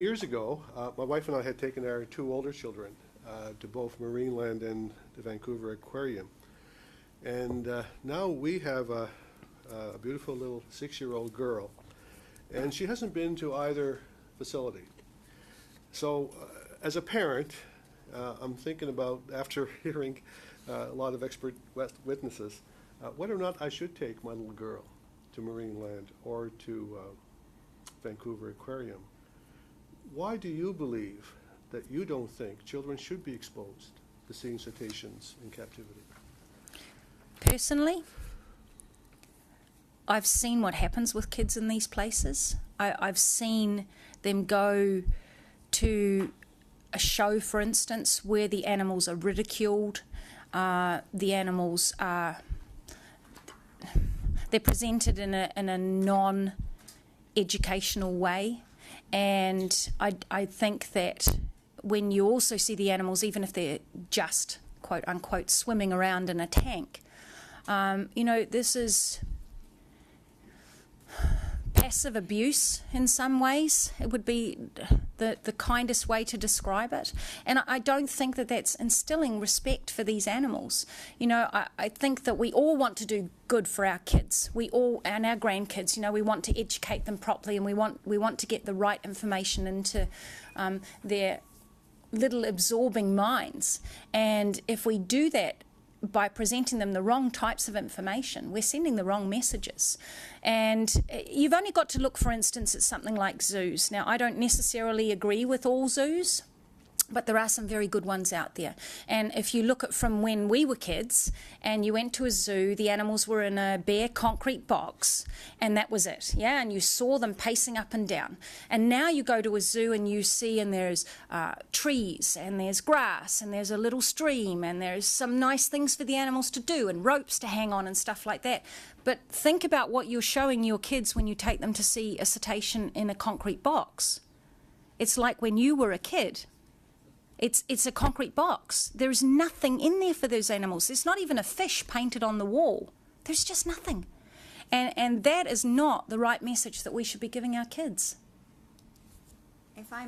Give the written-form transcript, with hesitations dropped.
Years ago, my wife and I had taken our two older children to both Marineland and the Vancouver Aquarium. And now we have a beautiful little 6-year-old girl, and she hasn't been to either facility. So as a parent, I'm thinking about, after hearing a lot of expert witnesses, whether or not I should take my little girl to Marineland or to Vancouver Aquarium. Why do you believe that you don't think children should be exposed to seeing cetaceans in captivity? Personally, I've seen what happens with kids in these places. I've seen them go to a show, for instance, where the animals are ridiculed. The animals are they're presented in a non-educational way. And I think that when you also see the animals, even if they're just, quote unquote, swimming around in a tank, this is passive abuse in some ways. It would be the kindest way to describe it. And I don't think that that's instilling respect for these animals. I think that we all want to do good for our kids. We all, and our grandkids, we want to educate them properly, and we want to get the right information into their little absorbing minds. And if we do that by presenting them the wrong types of information, we're sending the wrong messages. And you've only got to look, for instance, at something like zoos. Now, I don't necessarily agree with all zoos, but there are some very good ones out there. And if you look at from when we were kids and you went to a zoo, the animals were in a bare concrete box, and that was it, yeah? And you saw them pacing up and down. And now you go to a zoo and you see, and there's trees, and there's grass, and there's a little stream, and there's some nice things for the animals to do, and ropes to hang on and stuff like that. But think about what you're showing your kids when you take them to see a cetacean in a concrete box. It's like when you were a kid. It's a concrete box. There's nothing in there for those animals. There's not even a fish painted on the wall. There's just nothing. And that is not the right message that we should be giving our kids. If I may